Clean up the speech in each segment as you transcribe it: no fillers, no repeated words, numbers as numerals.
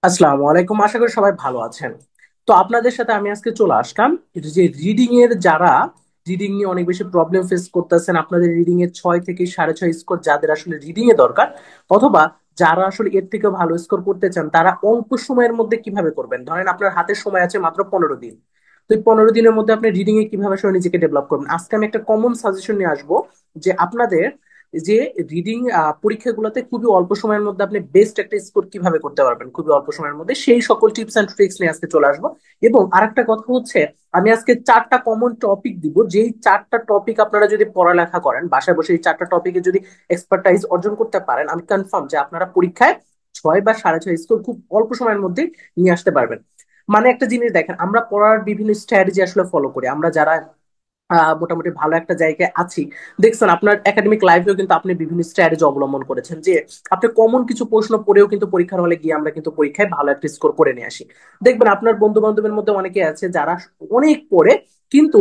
আসসালামু আলাইকুম, আশা করি সবাই ভালো আছেন। তো আপনাদের সাথে আমি আজকে চলে আসলাম এটা যে রিডিং এর যারা রিডিং নিয়ে অনেক বেশি প্রবলেম ফেস করতেছেন, আপনাদের রিডিং এর 6 থেকে 6.5 স্কোর যাদের আসলে রিডিং এ দরকার, অথবা যারা আসলে এর থেকেও ভালো স্কোর করতে চান, তারা অল্প সময়ের মধ্যে কিভাবে করবেন। ধরেন আপনার হাতে সময় আছে মাত্র 15 দিন। তো এই 15 দিনের মধ্যে আপনি রিডিং এ কিভাবে আসলে নিজেকে ডেভেলপ করবেন, আজকে আমি একটা কমন সাজেশন নিয়ে আসবো যে আপনাদের যে রিডিং পরীক্ষাগুলোতে খুবই অল্প সময়ের মধ্যে আপনি বেস্ট একটা স্কোর কিভাবে করতে পারবেন খুবই অল্প সময়ের মধ্যে, সেই সকল টিপস এন্ড ট্রিক্স নিয়ে আজকে চলে আসবো। এবং আরেকটা কথা হচ্ছে, আমি আজকে 4টা কমন টপিক দিব, যেই 4টা টপিক আপনারা যদি পড়ালেখা করেন বাসায় বসে, এই 4টা টপিকে যদি এক্সপার্টাইজ অর্জন করতে পারেন, আমি কনফার্ম যে আপনারা পরীক্ষায় 6 বা 6.5 স্কোর খুব অল্প সময়ের মধ্যে নিয়ে আসতে পারবেন। মানে একটা জিনিস দেখেন, আমরা পড়ার বিভিন্ন স্ট্র্যাটেজি আসলে ফলো করি, আমরা যারা মোটামুটি ভালো একটা জায়গায় আছি। দেখছেন আপনার একাডেমিক লাইফেও কিন্তু আপনি বিভিন্ন স্ট্র্যাটেজি অবলম্বন করেছেন, যে আপনি কমন কিছু প্রশ্ন পড়েও কিন্তু পরীক্ষার হলে গিয়ে আমরা কিন্তু পরীক্ষায় ভালো একটা স্কোর করে নিয়ে আসি। দেখবেন আপনার বন্ধু বান্ধবের মধ্যে অনেকে আছে যারা অনেক পড়ে, কিন্তু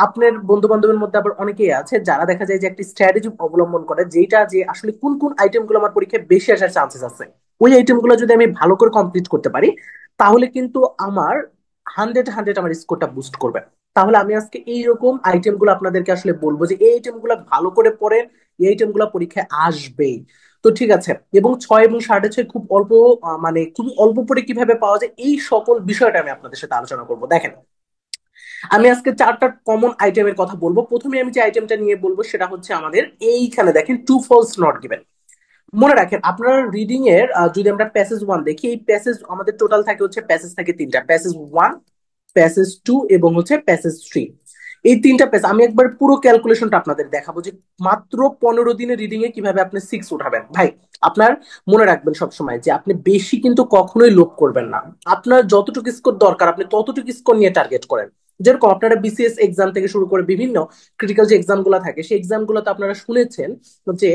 আপনার বন্ধু বান্ধবের মধ্যে আবার অনেকেই আছে যারা দেখা যায় যে একটা স্ট্র্যাটেজি অবলম্বন করে, যেটা যে আসলে কোন কোন আইটেম গুলো আমার পরীক্ষায় বেশি আসার চান্সেস আছে, ওই আইটেম গুলো যদি আমি ভালো করে কমপ্লিট করতে পারি, তাহলে কিন্তু আমার 100 আমার স্কোরটা বুস্ট করবে। তাহলে আমি আজকে এইরকম আইটেম গুলো আপনাদেরকে আসলে বলবো যে এই আইটেম গুলো ভালো করে পড়েন, এই আইটেম গুলো পরীক্ষায় আসবেই। তো ঠিক আছে, এবং 6 এবং 6.5 খুব অল্প, মানে খুব অল্প পরে কিভাবে পাওয়া যায়, এই সকল বিষয়টা আমি আপনাদের সাথে আলোচনা করব। দেখেন, আমি আজকে 4টা কমন আইটেমের কথা বলবো। প্রথমে আমি যে আইটেমটা নিয়ে বলবো সেটা হচ্ছে আমাদের এইখানে দেখেন, টু ফলস নট গিভেন। মনে রাখেন আপনার রিডিং এর যদি আমরা প্যাসেজ ওয়ান দেখি, এই প্যাসেজ আমাদের টোটাল থাকে হচ্ছে, প্যাসেজ থাকে তিনটা, প্যাসেজ ওয়ান, প্যাসেজ টু এবং হচ্ছে প্যাসেজ থ্রি। এই তিনটা পেজ আমি একবার পুরো ক্যালকুলেশনটা আপনাদের দেখাবো যে মাত্র 15 দিনের রিডিং এ কিভাবে আপনি 6 উঠাবেন। ভাই, আপনার মনে রাখবেন সবসময় যে আপনি বেশি কিন্তু কখনোই লোভ করবেন না। আপনার যতটুকু স্কোর দরকার আপনি ততটুকু স্কোর নিয়ে টার্গেট করেন। যেরকম আপনারা বিসিএস এক্সাম থেকে শুরু করে বিভিন্ন ক্রিটিক্যাল যে এক্সাম গুলো থাকে, সেই এক্সাম গুলোতে আপনারা শুনেছেন যে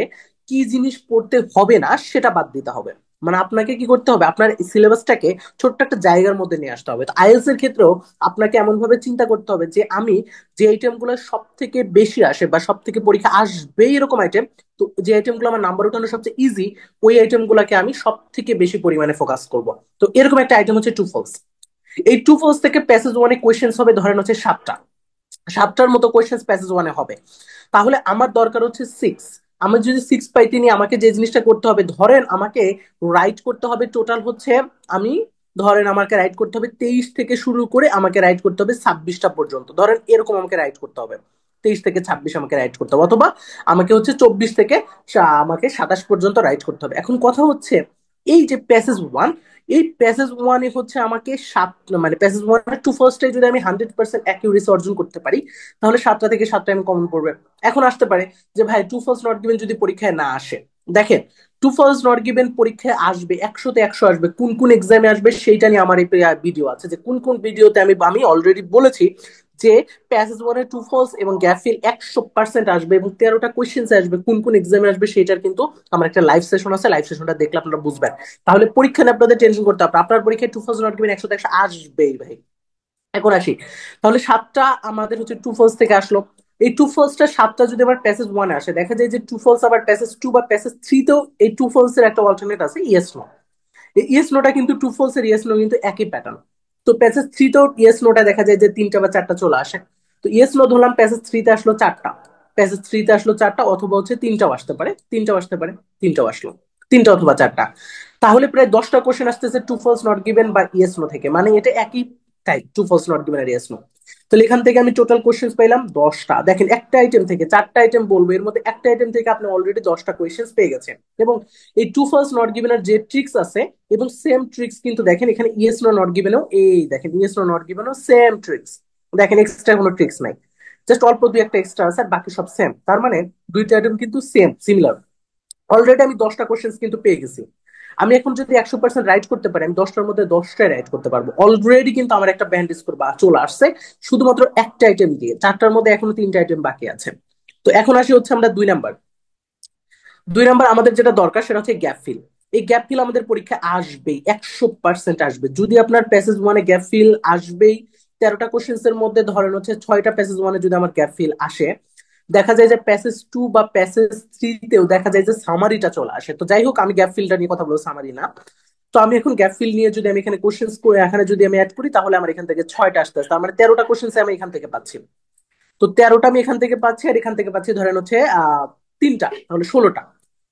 কি জিনিস পড়তে হবে না সেটা বাদ দিতে হবে। মানে আপনাকে কি করতে হবে, আপনার সিলেবাসটাকে ছোট্ট একটা জায়গার মধ্যে নিয়ে আসতে হবে। তো আইএলস এর ক্ষেত্রেও আপনাকে এমন ভাবে চিন্তা করতে হবে যে আমি যে আইটেম গুলো সব থেকে বেশি আসে বা সব থেকে পরীক্ষা আসবে এরকম আইটেম, তো যে আইটেম গুলো আমার নাম্বার উঠানো সবচেয়ে ইজি, ওই আইটেম গুলাকে আমি সব থেকে বেশি পরিমাণে ফোকাস করব। তো এরকম একটা আইটেম হচ্ছে টু ফলস। এই টু ফলস থেকে প্যাসেজ ওয়ানে কোয়েশ্চেন্স হবে ধরেন হচ্ছে 7টা, 7টার মতো কোয়েশ্চেন্স প্যাসেজ ওয়ানে হবে। তাহলে আমার দরকার হচ্ছে 6। আমি যদি 6 পাই, তিনি আমাকে যে জিনিসটা করতে হবে, ধরেন আমাকে রাইট করতে হবে টোটাল হচ্ছে, আমি ধরেন আমাকে রাইট করতে হবে 23 থেকে শুরু করে আমাকে রাইট করতে হবে 26টা পর্যন্ত, ধরেন এরকম আমাকে রাইট করতে হবে। 23 থেকে 26 আমাকে রাইট করতে হবে, অথবা আমাকে হচ্ছে 24 থেকে আমাকে 27 পর্যন্ত রাইট করতে হবে। এখন কথা হচ্ছে, এই যে প্যাসেজ ওয়ান, এই প্যাসেজ ওয়ানে হচ্ছে আমাকে সাত, মানে প্যাসেজ ওয়ান টু ফার্স্টে যদি আমি 100% অ্যাকিউরেসি অর্জন করতে পারি, তাহলে 7টা থেকে 7টা আমি কমন পড়বে। এখন আসতে পারে যে ভাই, টু ফলস নট গিভেন যদি পরীক্ষায় না আসে, দেখেন, টু ফলস নট গিভেন পরীক্ষায় আসবে, 100তে 100 আসবে। কোন কোন এক্সামে আসবে সেইটা নিয়ে আমার এই ভিডিও আছে, যে কোন কোন ভিডিওতে আমি আমি অলরেডি বলেছি যে প্যাসেজ ওয়ানে টু ফলস এবং গ্যাপ ফিল 100% আসবে, এবং 13টা কোয়েশ্চেন্স আসবে। কোন কোন এক্সামে আসবে সেটার কিন্তু আমার একটা লাইভ সেশন আছে, লাইভ সেশনটা দেখলে আপনারা বুঝবেন। তাহলে পরীক্ষা নিয়ে আপনাদের টেনশন করতে হবে, আপনার পরীক্ষায় টু ফলস নট গিভেন 100তে 100 আসবেই ভাই। এখন আসি, তাহলে 7টা আমাদের হচ্ছে টু ফলস থেকে আসলো। এই টু ফলসটা 7টা যদি আবার প্যাসেজ ওয়ানে আসে, দেখা যায় যে টু ফলস আবার প্যাসেজ টু বা প্যাসেজ থ্রিতেও এই টু ফলস এর একটা অল্টারনেট আছে, ইয়েস নো। এই ইয়েস নোটা কিন্তু টু ফলস এর ইয়েস নো কিন্তু একই প্যাটার্ন। তো প্যাসেজ থ্রিতেও ইয়েস নোটা দেখা যায় যে 3টা বা 4টা চলে আসে। তো ইয়েস নো ধরলাম প্যাসেজ থ্রিতে আসলো 4টা, প্যাসেজ থ্রিতে আসলো 4টা, অথবা হচ্ছে 3টাও আসতে পারে, 3টাও আসতে পারে, 3টাও আসলো, 3টা অথবা 4টা। তাহলে প্রায় 10টা কোশ্চেন আসতেছে টু ফলস নট গিভেন বা ইয়েস নো থেকে, মানে এটা একই type, true false not given আর ইয়েস নো। তাহলে এখান থেকে আমি টোটাল কোশ্চেন পাইলাম 10টা। দেখেন, একটা আইটেম থেকে 4টা আইটেম বলবো, এর মধ্যে একটা আইটেম থেকে আপনি অলরেডি 10টা কোশ্চেন পেয়ে গেছেন। এবং এই টু ফলস নট গিভেন এর যে ট্রিক্স আছে, এবং সেম ট্রিক্স কিন্তু দেখেন এখানে ইয়েস নো নট গিভেনও, এই দেখেন ইয়েস নো নট গিভেনও সেম ট্রিক্স। দেখেন এক্সট্রা কোনো ট্রিক্স নাই, জাস্ট অল্প দুই একটা এক্সট্রা আছে, আর বাকি সব সেম। তার মানে দুইটা আইটেম কিন্তু সেম, সিমিলার। অলরেডি আমি 10টা কোশ্চেন কিন্তু পেয়ে গেছি। আমি এখন যদি 100% রাইট করতে পারি, আমি 10টার মধ্যে 10টাই রাইট করতে পারবো। অলরেডি কিন্তু আমার একটা ব্যান্ড স্কোর বা চলে আসছে, শুধুমাত্র একটা আইটেম দিয়ে। 4টার মধ্যে এখনো 3টা আইটেম বাকি আছে। তো এখন আসি হচ্ছে আমরা 2 নাম্বার। 2 নাম্বার আমাদের যেটা দরকার সেটা হচ্ছে গ্যাপ ফিল। এই গ্যাপ ফিল আমাদের পরীক্ষায় আসবেই, 100% আসবে। যদি আপনার প্যাসেজ ওয়ানে গ্যাপ ফিল আসবেই, 13টা কোশ্চেন্স এর মধ্যে ধরেন হচ্ছে 6টা প্যাসেজ ওয়ানে যদি আমার গ্যাপ ফিল আসে, দেখা যায় যে প্যাসেজ টু বা প্যাসেজ থ্রিতেও দেখা যায় যে সামারিটা চলে আসে। তো যাই হোক, আমি গ্যাপ ফিলটা নিয়ে কথা বলবো, সামারি না। তো আমি এখন গ্যাপ ফিল নিয়ে যদি আমি এখানে কোশ্চেন্স এখানে যদি আমি অ্যাড করি, তাহলে আমার এখান থেকে 6টা আসতে আসতে তার মানে 13টা কোশ্চেন্স আমি এখান থেকে পাচ্ছি। তো 13টা আমি এখান থেকে পাচ্ছি, আর এখান থেকে পাচ্ছি ধরেন হচ্ছে 3টা, তাহলে 16টা।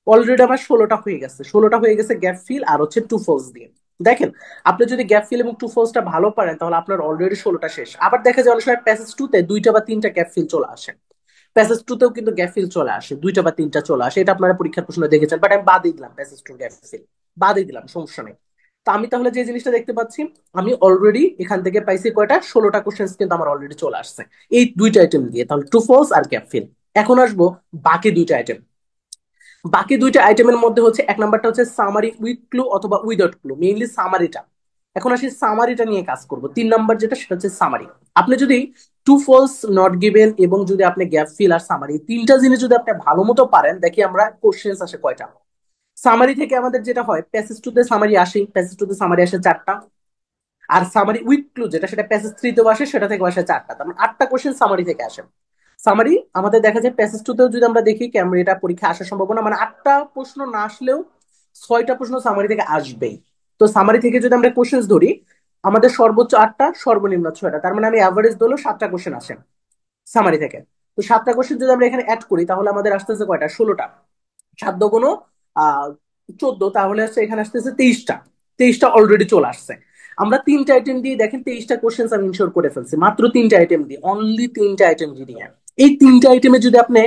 অলরেডি আমার 16টা হয়ে গেছে, 16টা হয়ে গেছে গ্যাপ ফিল আর হচ্ছে টু ফলস দিয়ে। দেখেন, আপনি যদি গ্যাপ ফিল এবং টু ফলসটা ভালো পারেন তাহলে আপনার অলরেডি 16টা শেষ। আবার দেখা যায় অনেক সময় প্যাসেজ টু তে 2টা বা 3টা গ্যাপ ফিল চলে আসে, প্যাসেজ টু তেও কিন্তু গ্যাপ ফিল চলে আসে, 2টা বা 3টা চলে আসে, এটা আপনারা পরীক্ষার প্রশ্ন দেখেছেন, বাট আমি বাদই দিলাম প্যাসেজ টু গ্যাপ ফিল, বাদই দিলাম, সমস্যা নেই। তো আমি তাহলে যে জিনিসটা দেখতে পাচ্ছি, আমি অলরেডি এখান থেকে পাইছি কয়টা, 16টা কোশ্চেন্স কিন্তু আমার অলরেডি চলে আসছে এই 2টা আইটেম দিয়ে, তাহলে ট্রু ফলস আর গ্যাপ ফিল। এখন আসবো বাকি 2টা আইটেম। বাকি 2টা আইটেমের মধ্যে হচ্ছে এক নাম্বারটা হচ্ছে সামারি উইথ ক্লু অথবা উইদাউট ক্লু, মেইনলি সামারিটা। এখন আসি সামারিটা নিয়ে কাজ করব, 3 নাম্বার যেটা সেটা হচ্ছে সামারি। আপনি যদি টু ফলস, নট গিভেন এবং যদি আপনি গ্যাপ ফিল আর সামারি তিনটা জিনিস যদি আপনি ভালো মতো পারেন, দেখি আমরা কোশ্চেন্স আসে কয়টা। সামারি থেকে আমাদের যেটা হয়, প্যাসেজ টু তে সামারি আসে, প্যাসেজ টু তে সামারি আসে 4টা। আর সামারি উইথ ক্লু যেটা, সেটা প্যাসেজ থ্রি তেও আসে, সেটা থেকে আসে 4টা, তার মানে 8টা কোশ্চেন সামারি থেকে আসে। সামারি আমাদের দেখা যায় প্যাসেজ টু তেও যদি আমরা দেখি ক্যামেরা, এটা পরীক্ষা আসার সম্ভাবনা মানে 8টা প্রশ্ন না আসলেও 6টা প্রশ্ন সামারি থেকে আসবেই। তো সামারি থেকে যদি আমরা কোশ্চেন ধরি, আমাদের সর্বোচ্চ 8টা, সর্বনিম্ন 6টা, তার মানে আমি অ্যাভারেজ ধরলেও 7টা কোশ্চেন আসে সামারি থেকে। তো 7টা কোশ্চেন যদি আমরা এখানে অ্যাড করি তাহলে আমাদের আসতেছে কয়টা, 16টা। 7 × 2 আহ 14, তাহলে হচ্ছে এখানে আসতেছে 23টা। 23টা অলরেডি চলে আসছে। আমরা 3টা আইটেম দিয়ে দেখেন 23টা কোশ্চেন আমি ইনশোর করে ফেলছি, মাত্র 3টা আইটেম দিয়ে, অনলি 3টা আইটেম দিয়ে। এই 3টা আইটেমে যদি আপনি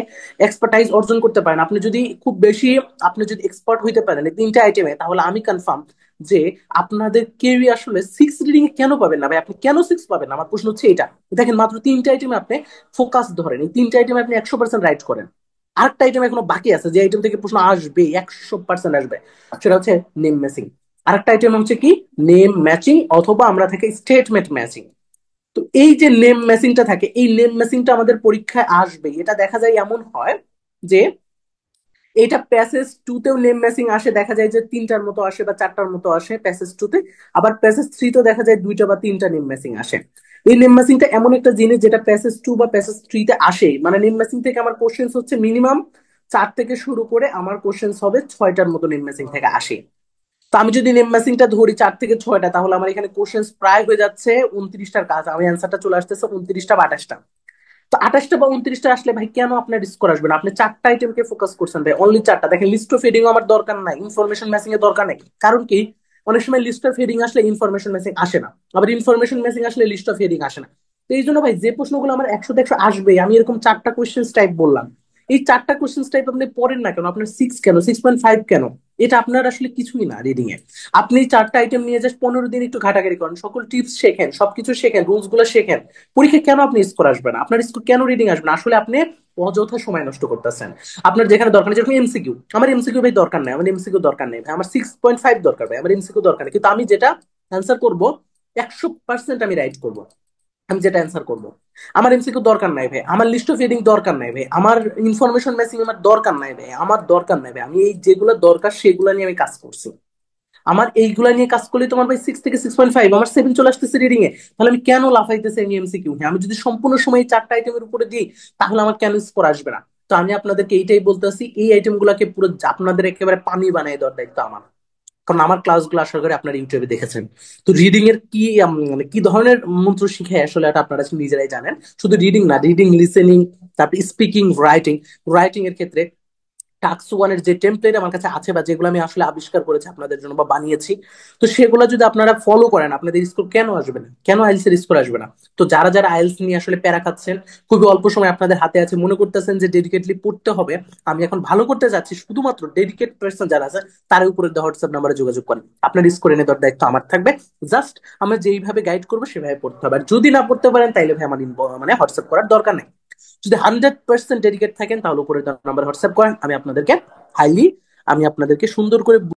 এক্সপার্টাইজ অর্জন করতে পারেন, আপনি যদি খুব বেশি, আপনি যদি এক্সপার্ট হইতে পারেন এই 3টা আইটেমে, তাহলে আমি কনফার্ম যে আপনাদের কেউই আসলে 6 রিডিং এ কেন পাবেন না ভাই, আপনি কেন 6 পাবেন না, আমার প্রশ্ন হচ্ছে এটা। দেখেন, মাত্র 3টা আইটেমে আপনি ফোকাস ধরেন, এই 3টা আইটেমে আপনি 100% রাইট করেন। আরেকটা আইটেম এখনো বাকি আছে, যে আইটেম থেকে প্রশ্ন আসবে, 100% আসবে, সেটা হচ্ছে নেম ম্যাচিং। আরেকটা আইটেম হচ্ছে কি, নেম ম্যাচিং অথবা আমরা থাকে স্টেটমেন্ট ম্যাচিং। তো এই যে নেম ম্যাচিংটা থাকে, এই নেম ম্যাচিংটা আমাদের পরীক্ষায় আসবে। এটা দেখা যায় এমন হয় যে এটা প্যাসেজ টু তেও নেম ম্যাচিং আসে, দেখা যায় যে 3টার মতো আসে বা 4টার মতো আসে প্যাসেজ টু তে। আবার প্যাসেজ থ্রি তেও দেখা যায় 2টা বা 3টা নেম ম্যাচিং আসে। এই নেম ম্যাচিংটা এমন একটা জিনিস যেটা প্যাসেজ টু বা প্যাসেজ থ্রি তে আসে, মানে নেম ম্যাচিং থেকে আমার কোশ্চেন হচ্ছে মিনিমাম 4 থেকে শুরু করে আমার কোশ্চেন হবে 6টার মতো নেম ম্যাচিং থেকে আসে। তো আমি যদি নেম ম্যাচিংটা ধরি 4 থেকে 6টা, তাহলে আমার এখানে কোশ্চেন প্রায় হয়ে যাচ্ছে 29টার কাজ, আমি অ্যান্সারটা চলে আসতেছে 29টা বা 28টা। তো 28টা বা 29টা আসলে ভাই কেন আপনার স্কোর আসবে না, আপনি 4টা আইটেমকে ফোকাস করছেন ভাই, অনলি 4টা। দেখেন, লিস্ট অফ হেডিং আমার দরকার নাই, ইনফরমেশন ম্যাচিং এর দরকার নেই। কারণ কি, অনেক সময় লিস্ট অফ হেডিং আসলে ইনফরমেশন ম্যাচিং আসে না, আবার ইনফরমেশন ম্যাচিং আসলে লিস্ট অফ হেডিং আসে না। তো এই জন্য ভাই যে প্রশ্নগুলো আমার 100-100 আসবে, আমি এরকম 4টা কোয়েশ্চেন টাইপ বললাম, এই 4টা কোয়েশ্চেন টাইপ আপনি পড়েন না কেন, আপনার 6 কেন, 6.5 কেন, এটা আপনার আসলে কিছুই না রিডিং এ। আপনি 4টা আইটেম নিয়ে জাস্ট 15 দিন একটু ঘাটাঘাটি করেন, সকল টিপস শেখেন, সবকিছু শেখেন, রুলস গুলো শেখেন, পরীক্ষা কেন আপনি স্কোর আসবে না, আপনার স্কোর কেন রিডিং আসবে না, আসলে আপনি অযথা সময় নষ্ট করতেছেন। আপনার যেখানে দরকার নেই, যেরকম এমসিকিউ, আমার এমসিকিউ ভাই দরকার নাই, আমার এমসিকিউ দরকার নেই ভাই, আমার 6.5 দরকার ভাই, আমার এমসিকিউ দরকার নেই, কিন্তু আমি যেটা অ্যান্সার করব 100% আমি রাইট করব, আমি যেটা অ্যান্সার করব। আমার এমসিকিউ দরকার নাই ভাই, আমার লিস্ট অফ হেডিং দরকার নাই ভাই, আমার ইনফরমেশন ম্যাচিং আমার দরকার নাই ভাই, আমার দরকার নাই ভাই, আমি এই যেগুলো দরকার সেগুলো নিয়ে আমি কাজ করছি। আমার এইগুলা নিয়ে কাজ করলে তোমার ভাই 6 থেকে 6.5, আমার 7 চলে আসতেছে রিডিং এ, তাহলে আমি কেন লাফাইতেছি আমি এমসিকিউ, আমি যদি সম্পূর্ণ সময় এই 4টা আইটেমের উপরে দিই, তাহলে আমার কেন স্কোর আসবে না। তো আমি আপনাদেরকে এইটাই বলতেছি, এই আইটেম গুলাকে পুরো আপনাদের একেবারে পানি বানিয়ে দেওয়ার দায়িত্ব আমার। কারণ আমার ক্লাসগুলো আশা করি আপনারা ইউটিউবে দেখেছেন। তো রিডিং এর কি মানে কি ধরনের মন্ত্র শিখে আসলে এটা আপনারা নিজেরাই জানেন। শুধু রিডিং না, রিডিং, লিসেনিং, তারপর স্পিকিং, রাইটিং। রাইটিং এর ক্ষেত্রে টাক্স ওয়ানের যে টেমপ্লেট আমার কাছে আছে, বা যেগুলো আমি আসলে আবিষ্কার করেছি আপনাদের জন্য বা বানিয়েছি, তো সেগুলো যদি আপনারা ফলো করেন, আপনাদের স্কোর কেন আসবে না, কেন আইএলস এর স্কোর আসবে না। তো যারা যারা আইএলস নিয়ে আসলে প্যারা খাচ্ছেন, খুবই অল্প সময় আপনাদের হাতে আছে, মনে করতেছেন যে ডেডিকেটলি পড়তে হবে, আমি এখন ভালো করতে যাচ্ছি, শুধুমাত্র ডেডিকেট পার্সন যারা আছে তার উপরে হোয়াটসঅ্যাপ নাম্বারে যোগাযোগ করেন, আপনার স্কোর এনে দেওয়ার দায়িত্ব আমার থাকবে। জাস্ট আমরা যেইভাবে গাইড করবো সেভাবে পড়তে হবে, আর যদি না পড়তে পারেন তাইলে ভাই আমার মানে হোয়াটসঅ্যাপ করার দরকার নেই। যদি 100% ডেডিকেট থাকেন তাহলে উপরে নাম্বার হোয়াটসঅ্যাপ করেন, আমি আপনাদেরকে হাইলি, আমি আপনাদেরকে সুন্দর করে